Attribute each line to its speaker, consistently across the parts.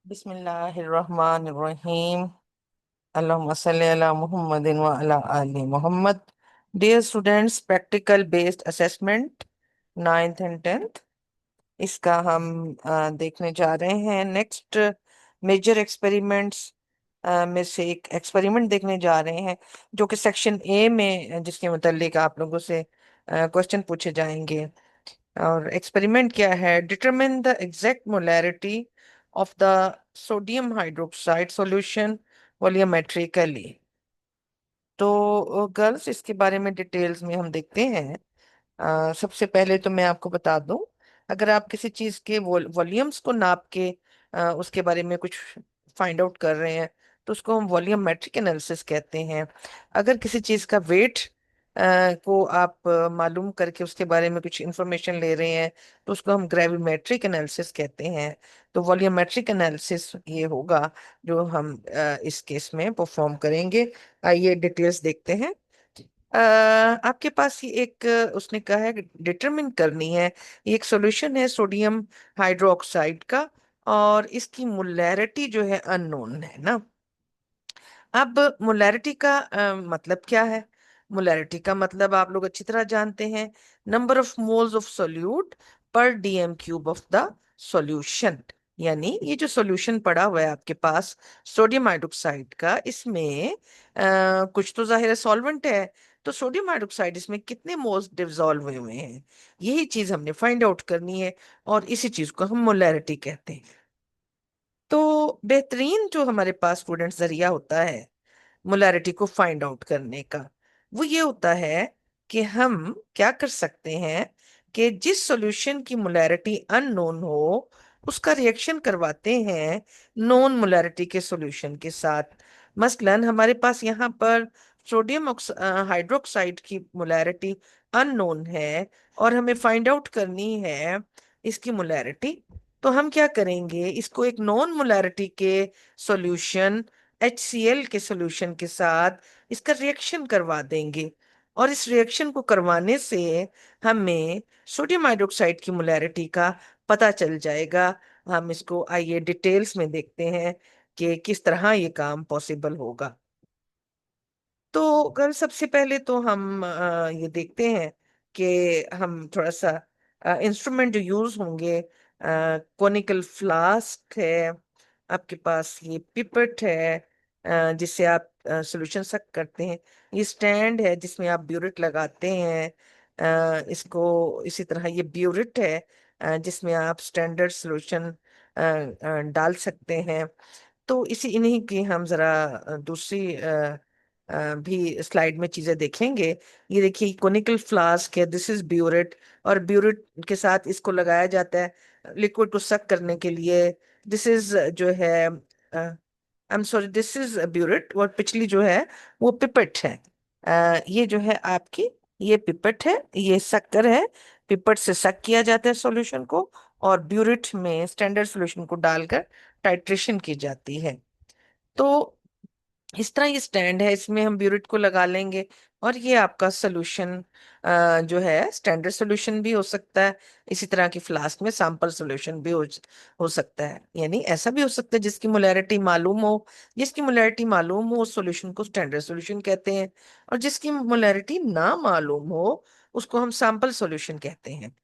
Speaker 1: बिस्मिल्लाहिर्रहमानिर्रहीम। अल्लाहुम्मा सल्ली अला मुहम्मदिन व अला आलि मोहम्मद। Dear students, practical based assessment ninth and tenth, इसका हम देखने जा रहे हैं। नेक्स्ट मेजर एक्सपेरिमेंट्स में से एक एक्सपेरिमेंट देखने जा रहे हैं जो कि सेक्शन ए में जिसके मुतालिक आप लोगों से क्वेश्चन पूछे जाएंगे। और एक्सपेरिमेंट क्या है? Determine the exact molarity of the sodium hydroxide solution volumetrically. तो गर्ल्स, इसके बारे में डिटेल्स में हम देखते हैं। सबसे पहले तो मैं आपको बता दूं, अगर आप किसी चीज के वॉल्यूम्स को नाप के उसके बारे में कुछ फाइंड आउट कर रहे हैं तो उसको हम वॉल्यूमेट्रिक एनालिसिस कहते हैं। अगर किसी चीज का वेट को आप मालूम करके उसके बारे में कुछ इंफॉर्मेशन ले रहे हैं तो उसको हम ग्रेविमेट्रिक एनालिसिस कहते हैं। तो वॉल्यूमेट्रिक एनालिसिस ये होगा जो हम इस केस में परफॉर्म करेंगे। आइए डिटेल्स देखते हैं। आपके पास ये एक उसने कहा है डिटरमिन करनी है। ये एक सॉल्यूशन है सोडियम हाइड्रोक्साइड का, और इसकी मोलैरिटी जो है अननोन है ना। अब मोलैरिटी का मतलब क्या है? मोलैरिटी का मतलब आप लोग अच्छी तरह जानते हैं, number of moles of solute per dm cube of the solution. यानी ये जो सॉल्यूशन पड़ा हुआ है आपके पास सोडियम हाइड्रोक्साइड का, इसमें कुछ तो जाहिर है सॉल्वेंट है। तो सोडियम हाइड्रोक्साइड इसमें कितने मोल्स डिसॉल्व हुए हुए हैं, यही चीज हमने फाइंड आउट करनी है, और इसी चीज को हम मोलैरिटी कहते हैं। तो बेहतरीन जो हमारे पास स्टूडेंट जरिया होता है मोलारिटी को फाइंड आउट करने का, वो ये होता है कि हम क्या कर सकते हैं कि जिस सॉल्यूशन की मोलारिटी अननोन हो उसका रिएक्शन करवाते हैं नोन मोलारिटी के सॉल्यूशन के साथ। मसलन हमारे पास यहाँ पर सोडियम हाइड्रोक्साइड की मोलारिटी अननोन है और हमें फाइंड आउट करनी है इसकी मोलारिटी। तो हम क्या करेंगे, इसको एक नॉन मोलारिटी के सॉल्यूशन HCl के सॉल्यूशन के साथ इसका रिएक्शन करवा देंगे, और इस रिएक्शन को करवाने से हमें सोडियम हाइड्रोक्साइड की मोलैरिटी का पता चल जाएगा। हम इसको आइए डिटेल्स में देखते हैं कि किस तरह ये काम पॉसिबल होगा। तो कल सबसे पहले तो हम ये देखते हैं कि हम थोड़ा सा इंस्ट्रूमेंट जो यूज होंगे, कोनिकल फ्लास्क है आपके पास, ये पिपेट है जिससे आप सॉल्यूशन सक करते हैं, ये स्टैंड है जिसमें आप ब्यूरिट लगाते हैं, इसको इसी तरह ये ब्यूरिट है जिसमें आप स्टैंडर्ड सॉल्यूशन डाल सकते हैं। तो इसी इन्हीं की हम जरा दूसरी भी स्लाइड में चीजें देखेंगे। ये देखिए कोनिकल फ्लास्क है, दिस इज ब्यूरेट, और ब्यूरेट के साथ इसको लगाया जाता है लिक्विड को सक करने के लिए। दिस इज जो है I am sorry, this is burette, और पिछली जो है वो पिपेट है। ये जो है आपकी, ये पिपेट है, ये शक्कर है। पिपेट से सक किया जाता है सॉल्यूशन को, और ब्यूरेट में स्टैंडर्ड सॉल्यूशन को डालकर टाइट्रेशन की जाती है। तो इस तरह ये स्टैंड है, इसमें हम ब्यूरिट को लगा लेंगे, और ये आपका सोल्यूशन जो है स्टैंडर्ड सोल्यूशन भी हो सकता है। इसी तरह की फ्लास्क में सैंपल सोल्यूशन भी हो सकता है। यानी ऐसा भी हो सकता है जिसकी मोलैरिटी मालूम हो, जिसकी मोलैरिटी मालूम हो उस सोल्यूशन को स्टैंडर्ड सोल्यूशन कहते हैं, और जिसकी मोलैरिटी ना मालूम हो उसको हम सैंपल सोल्यूशन कहते हैं।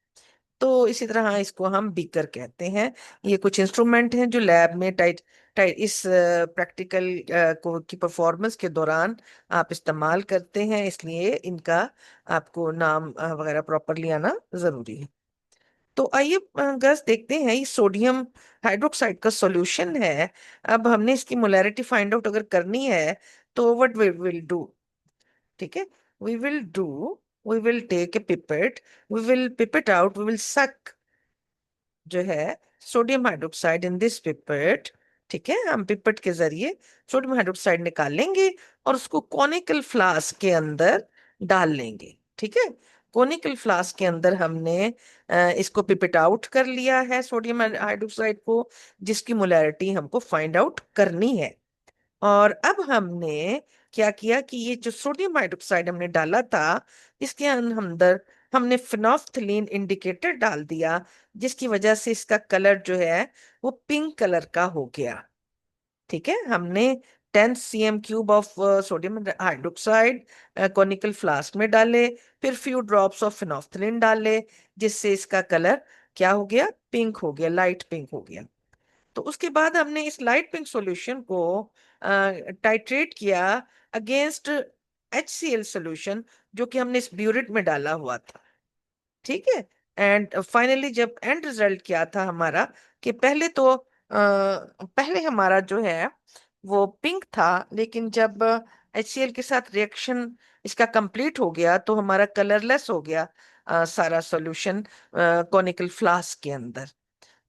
Speaker 1: तो इसी तरह इसको हम बीकर कहते हैं। ये कुछ इंस्ट्रूमेंट हैं जो लैब में टाइट टाइट इस प्रैक्टिकल को की परफॉर्मेंस के दौरान आप इस्तेमाल करते हैं, इसलिए इनका आपको नाम वगैरह प्रॉपरली आना जरूरी है। तो आइए गैस देखते हैं, ये सोडियम हाइड्रोक्साइड का सॉल्यूशन है। अब हमने इसकी मोलैरिटी फाइंड आउट अगर करनी है तो व्हाट वी विल डू, ठीक है, we will do, we will take a pipette, we will pipette out, we will suck जो है sodium hydroxide in this pipette. ठीक है, हम पिपेट के जरिए सोडियम हाइड्रोक्साइड निकाल लेंगे और उसको कोनिकल फ्लास्क के अंदर डाल लेंगे। ठीक है, कोनिकल फ्लास्क के अंदर हमने इसको पिपेट आउट कर लिया है सोडियम हाइड्रोक्साइड को, जिसकी मोलैरिटी हमको फाइंड आउट करनी है। और अब हमने क्या किया कि ये जो सोडियम हाइड्रोक्साइड हमने डाला था इसके अंदर हमने फिनोफ्थलीन इंडिकेटर डाल दिया, जिसकी वजह से इसका कलर जो है वो पिंक कलर का हो गया। ठीक है, हमने 10 cm³ of sodium hydroxide conical flask में डाले, फिर फ्यू ड्रॉप्स ऑफ फिनोफ्थलीन डाले, जिससे इसका कलर क्या हो गया, पिंक हो गया, लाइट पिंक हो गया। तो उसके बाद हमने इस लाइट पिंक सॉल्यूशन को टाइट्रेट किया अगेंस्ट HCl सॉल्यूशन, जो कि हमने इस ब्यूरिट में डाला हुआ था। ठीक है, एंड फाइनली जब एंड रिजल्ट क्या था हमारा, कि पहले तो पहले हमारा जो है वो पिंक था, लेकिन जब HCl के साथ रिएक्शन इसका कंप्लीट हो गया तो हमारा कलरलेस हो गया सारा सॉल्यूशन कॉनिकल फ्लास्क के अंदर।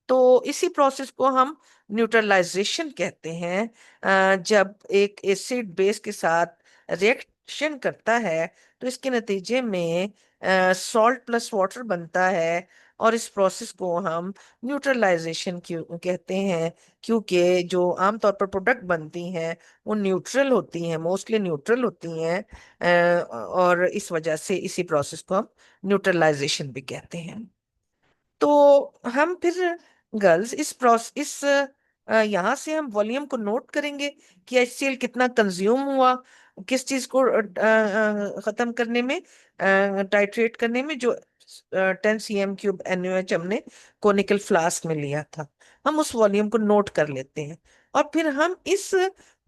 Speaker 1: तो इसी प्रोसेस को हम न्यूट्रलाइजेशन कहते हैं। जब एक एसिड बेस के साथ रिएक्शन करता है तो इसके नतीजे में सॉल्ट प्लस वाटर बनता है, और इस प्रोसेस को हम न्यूट्रलाइजेशन क्यों कहते हैं, क्योंकि जो आमतौर पर प्रोडक्ट बनती हैं वो न्यूट्रल होती हैं, मोस्टली न्यूट्रल होती हैं, और इस वजह से इसी प्रोसेस को हम न्यूट्रलाइजेशन भी कहते हैं। तो हम फिर गर्ल्स इस यहाँ से हम वॉल्यूम को नोट करेंगे कि HCl कितना कंज्यूम हुआ, किस चीज को खत्म करने में, टाइट्रेट करने में, जो 10 cm³ NaOH हमने कोनिकल फ्लास्क में लिया था। हम उस वॉल्यूम को नोट कर लेते हैं, और फिर हम इस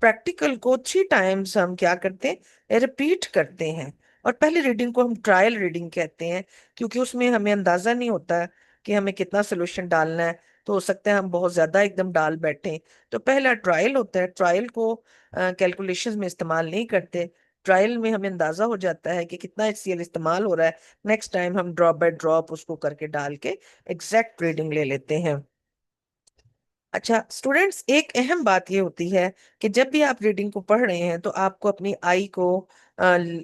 Speaker 1: प्रैक्टिकल को 3 टाइम्स हम क्या करते हैं, रिपीट करते हैं। और पहली रीडिंग को हम ट्रायल रीडिंग कहते हैं, क्योंकि उसमें हमें अंदाजा नहीं होता कि हमें कितना सोल्यूशन डालना है, तो हो सकता है हम बहुत ज्यादा एकदम डाल बैठे। तो पहला ट्रायल होता है, ट्रायल को कैलकुलेशंस में इस्तेमाल नहीं करते। ट्रायल में हमें अंदाजा हो जाता है कि कितना HCl इस्तेमाल हो रहा है, नेक्स्ट टाइम हम ड्रॉप बाय ड्रॉप उसको करके डाल के एग्जैक्ट रीडिंग ले लेते हैं। अच्छा स्टूडेंट्स, एक अहम बात ये होती है कि जब भी आप रीडिंग को पढ़ रहे हैं तो आपको अपनी आई को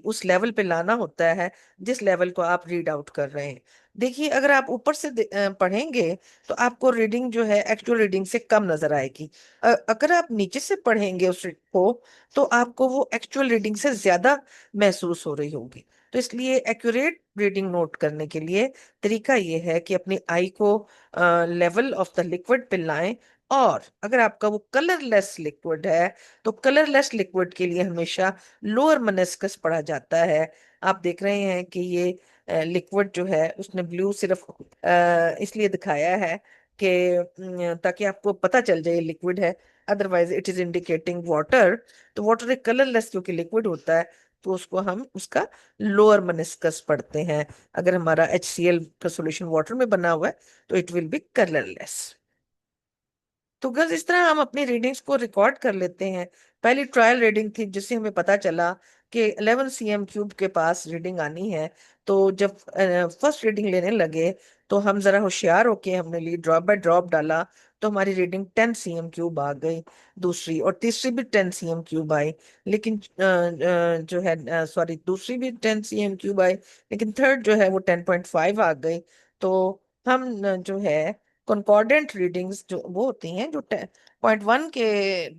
Speaker 1: उस लेवल पे लाना होता है जिस लेवल को आप रीड आउट कर रहे हैं। देखिए, अगर आप ऊपर से पढ़ेंगे तो आपको रीडिंग जो है एक्चुअल रीडिंग से कम नजर आएगी। अगर आप नीचे से पढ़ेंगे उस को, तो आपको वो एक्चुअल रीडिंग से ज्यादा महसूस हो रही होगी। तो इसलिए एक्यूरेट रीडिंग नोट करने के लिए तरीका ये है कि अपनी आई को लेवल ऑफ द लिक्विड पे लाएं, और अगर आपका वो कलरलेस लिक्विड है तो कलरलेस लिक्विड के लिए हमेशा लोअर मेनिस्कस पढ़ा जाता है। आप देख रहे हैं कि ये लिक्विड जो है उसने ब्लू सिर्फ इसलिए दिखाया है कि ताकि आपको पता चल जाए लिक्विड है, otherwise it is indicating water. तो वाटर एक कलरलेस क्योंकि लिक्विड होता है, तो उसको हम उसका लोअर मेनिस्कस पढ़ते हैं। अगर हमारा HCl का सॉल्यूशन वाटर में बना हुआ है तो इट विल बी कलरलेस। तो गर्ल्स, इस तरह हम अपनी रीडिंग्स को रिकॉर्ड कर लेते हैं। पहली ट्रायल रीडिंग थी जिससे हमें पता चला कि 11 cm³ के पास रीडिंग आनी है। तो जब फर्स्ट रीडिंग लेने लगे तो हम जरा होशियार होके हमने ली, ड्रॉप बाय ड्रॉप डाला, तो हमारी रीडिंग 10 cm³ आ गई। दूसरी और तीसरी भी 10 cm³ आई, लेकिन जो है सॉरी, दूसरी भी 10 cm³ आई, लेकिन थर्ड जो है वो 10.5 आ गई। तो हम जो है कंकॉर्डेंट रीडिंग्स जो वो होती हैं, जो 0.1 के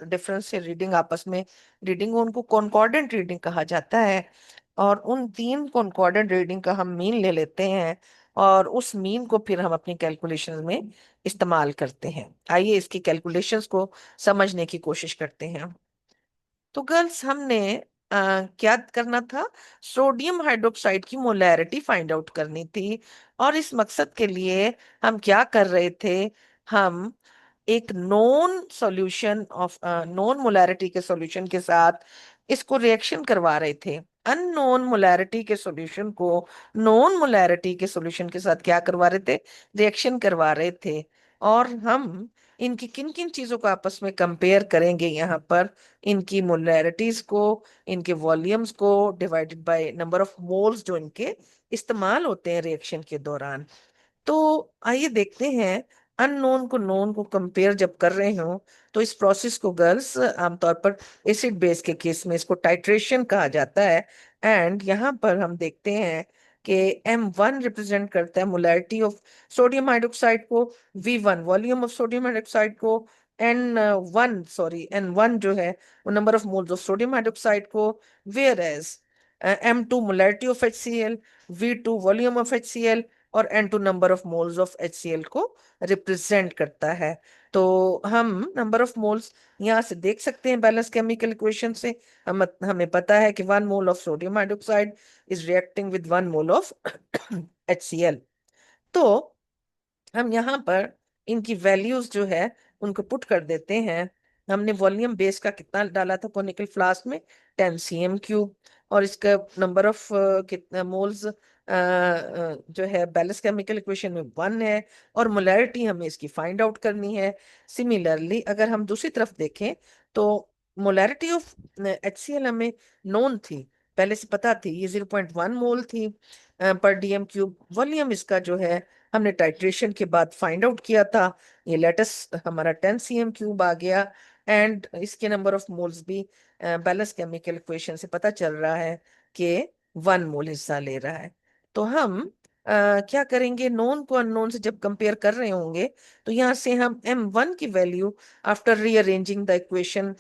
Speaker 1: डिफरेंस से रीडिंग आपस में रीडिंग, उनको कॉन्कॉर्डेंट रीडिंग कहा जाता है। और उन 3 कॉन्कॉर्डेंट रीडिंग का हम मीन ले लेते हैं, और उस मीन को फिर हम अपनी कैलकुलेशंस में इस्तेमाल करते हैं। आइए इसकी कैलकुलेशंस को समझने की कोशिश करते हैं। तो गर्ल्स, हमने क्या करना था, सोडियम हाइड्रोक्साइड की मोलैरिटी फाइंड आउट करनी थी। और इस मकसद के लिए हम क्या कर रहे थे, हम एक non solution of non molarity के सॉल्यूशन के साथ इसको रिएक्शन करवा रहे थे। अननोन मोलैरिटी के सॉल्यूशन को नॉन मोलैरिटी के सॉल्यूशन के साथ क्या करवा रहे थे, रिएक्शन करवा रहे थे। और हम इनकी किन किन चीजों को आपस में कंपेयर करेंगे यहाँ पर, इनकी मोलैरिटीज को, इनके वॉल्यूम्स को divided by number of moles जो इनके इस्तेमाल होते हैं रिएक्शन के दौरान। तो आइए देखते हैं, अननोन को नोन को कंपेयर जब कर रहे हो तो इस प्रोसेस को गर्ल्स आमतौर पर एसिड बेस के केस में इसको टाइट्रेशन कहा जाता है। एंड यहाँ पर हम देखते हैं कि M1 रिप्रेजेंट करता है मोलैरिटी ऑफ सोडियम हाइड्रोक्साइड को, V1 volume of sodium hydroxide को, N1 जो है वो number of moles of sodium hydroxide को, whereas M2 molarity of HCl, V2 volume of HCl, और N2 number of moles of HCl को represent करता है। तो हम नंबर ऑफ मोल्स यहाँ से देख सकते हैं बैलेंस केमिकल इक्वेशन से। हमें पता है कि 1 mole of sodium hydroxide is reacting with 1 mole of HCl। तो हम यहाँ पर इनकी वैल्यूज जो है उनको पुट कर देते हैं। हमने वॉल्यूम बेस का कितना डाला था कोनिकल फ्लास्क में, 10 cm3, और इसका नंबर ऑफ कितना मोल्स जो है बैलेंस केमिकल इक्वेशन में 1 है, और मोलैरिटी हमें इसकी फाइंड आउट करनी है। सिमिलरली अगर हम दूसरी तरफ देखें तो मोलैरिटी ऑफ HCl हमें नोन थी, पहले से पता थी, ये 0.1 मोल थी पर DM3। वॉल्यूम इसका जो है हमने टाइट्रेशन के बाद फाइंड आउट किया था, ये लेटेस्ट हमारा 10 cm3 आ गया। एंड इसके नंबर ऑफ मोल्स भी बैलेंस केमिकल इक्वेशन से पता चल रहा है कि 1 मोल हिस्सा ले रहा है। तो हम क्या करेंगे, नोन को अननोन से जब कंपेयर कर रहे होंगे तो यहाँ से हम M1 की value after rearranging the equation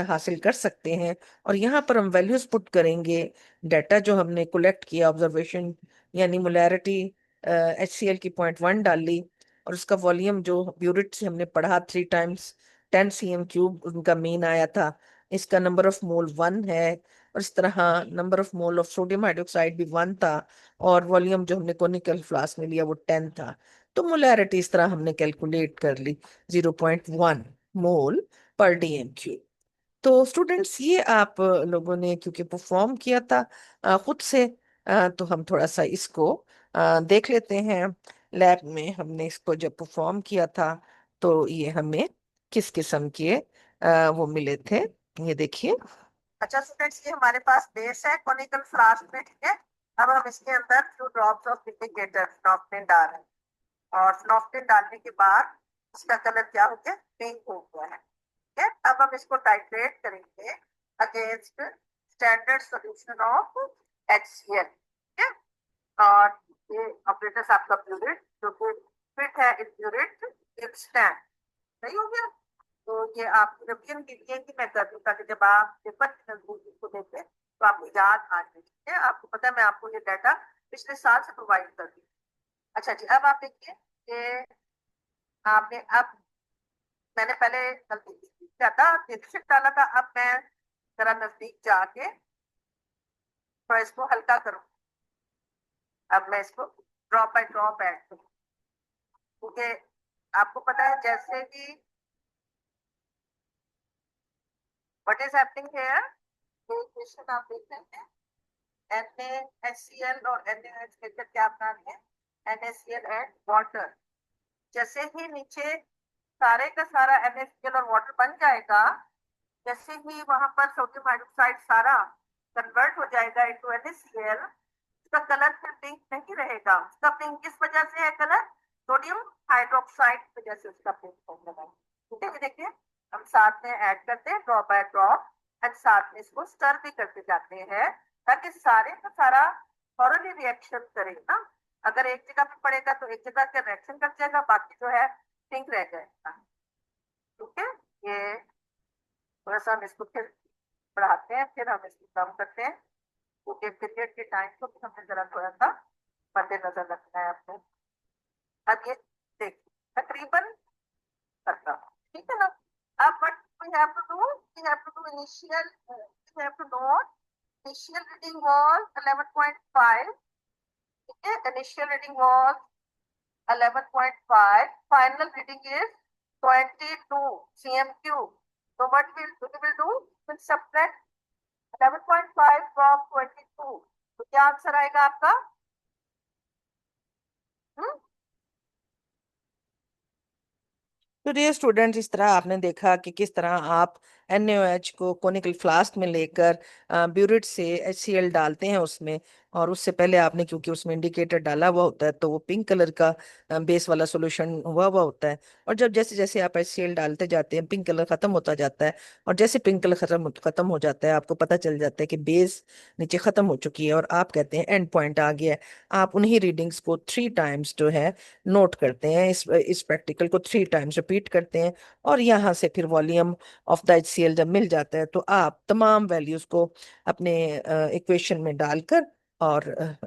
Speaker 1: हासिल कर सकते हैं। और यहाँ पर हम वैल्यूज पुट करेंगे, डाटा जो हमने कलेक्ट किया ऑब्जर्वेशन, यानी मोलैरिटी HCl की 0.1 डाली, और उसका वॉल्यूम जो ब्यूरिट से हमने पढ़ा 3 टाइम्स 10 cm3 उनका मीन आया था, इसका नंबर ऑफ मोल 1 है। और इस तरह number of mole of sodium hydroxide भी 1 था, और वॉल्यूम जो हमने कोनिकल फ्लास्क में लिया वो 10 था। तो मोलैरिटी इस तरह हमने कैलकुलेट कर ली, 0.1 मोल पर DM3। तो स्टूडेंट्स ये आप लोगों ने क्योंकि परफॉर्म किया था खुद से, तो हम थोड़ा सा इसको देख लेते हैं। लैब में हमने इसको जब परफॉर्म किया था तो ये हमें किस किस्म के वो मिले थे, ये देखिए। अच्छा स्टूडेंट्स, ये हमारे पास बेस है कॉनिकल फ्लास्क में, ठीक है। अब हम इसके अंदर 2 ड्रॉप्स ऑफ इंडिकेटर स्नॉफ्टिन डाल रहे हैं, और स्नॉफ्टिन डालने के बाद इसका कलर क्या हो गया, पिंक हो गया है। ठीक है, अब हम इसको टाइट्रेट करेंगे against standard solution of HCl। ठीक है, और ये ऑपरेटर्स आपका प्यूरिट जो कि फिट है इन प्यूरिट इन स्टैंड, सही हो गया। तो ये आप यूरोपियन यूनियन की मैं कर दूँ ताकि जब आप पेपर की नजदीक इसको देखें तो आपको याद आ जाए। ठीक है, आपको पता है मैं आपको ये डाटा पिछले साल से प्रोवाइड कर दी। अच्छा जी, अब आप देखिए कि आपने अब मैंने पहले नजदीक ज्यादा शीर्षक डाला था, अब मैं जरा नजदीक जाके तो इसको हल्का करूँ। अब मैं इसको ड्रॉप बाय ड्रॉप ऐड करूँ, क्योंकि आपको पता है जैसे कि व्हाट इज हैपनिंग हियर, ये इक्वेशन आप देख रहे हैं, NaHCl और NaOH मिलकर क्या बना रहे हैं, NaCl एंड वाटर। जैसे ही नीचे सारे का सारा NaCl और वाटर बन जाएगा, जैसे ही वहां पर सोडियम हाइड्रोक्साइड सारा कन्वर्ट हो जाएगा इनटू NaCl, उसका कलर फिर पिंक नहीं रहेगा। उसका पिंक किस वजह से है कलर, सोडियम हाइड्रोक्साइड की वजह से उसका पिंक होने लगा। ठीक है, देखिए हम साथ में ऐड करते हैं ड्रॉप बाय ड्रॉप, एंड साथ में इसको स्टर भी करते जाते हैं ताकि सारे का सारा थॉरली रिएक्शन करे ना। अगर एक जगह पे पड़ेगा तो एक जगह का रिएक्शन कर जाएगा, बाकी जो है पिंक रह जाएगा। ठीक है, ये थोड़ा सा हम इसको फिर बढ़ाते हैं, फिर हम इसको कम करते हैं, क्योंकि पीरियड के टाइम को भी हमें जरा थोड़ा सा मद्देनजर रखना है अपने। अब ये देखिए तकरीबन करता हूँ, ठीक है ना। अब what we have to do, we have to do initial, we have to note initial reading was 11.5, ठीक है, initial reading was 11.5, final reading is 22 cm3। so what we will do, we'll subtract 11.5 from 22, तो क्या answer आएगा आपका, हम्म। तो dear students, इस तरह आपने देखा कि किस तरह आप NaOH को कोनिकल फ्लास्क में लेकर ब्यूरिट से HCl डालते हैं उसमें, और उससे पहले आपने क्योंकि उसमें इंडिकेटर डाला हुआ होता है तो वो पिंक कलर का बेस वाला सॉल्यूशन हुआ हुआ होता है। और जब जैसे जैसे आप HCl डालते जाते हैं पिंक कलर खत्म होता जाता है, और जैसे पिंक कलर खत्म हो जाता है आपको पता चल जाता है कि बेस नीचे खत्म हो चुकी है, और आप कहते हैं एंड पॉइंट आ गया है। आप उन्हीं रीडिंग्स को 3 टाइम्स जो है नोट करते हैं, इस प्रैक्टिकल को 3 टाइम्स रिपीट करते हैं, और यहाँ से फिर वॉल्यूम ऑफ द HCl जब मिल जाता है तो आप तमाम वैल्यूज को अपने इक्वेशन में डालकर और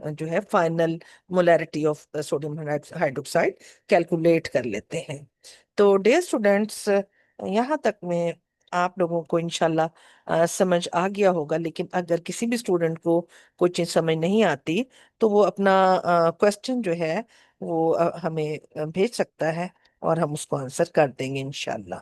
Speaker 1: जो है final molarity of sodium hydroxide calculate कर लेते हैं। तो डियर स्टूडेंट्स, यहाँ तक में आप लोगों को इंशाल्लाह समझ आ गया होगा, लेकिन अगर किसी भी स्टूडेंट को कोई चीज़ समझ नहीं आती तो वो अपना क्वेश्चन जो है वो हमें भेज सकता है और हम उसको आंसर कर देंगे इंशाल्लाह।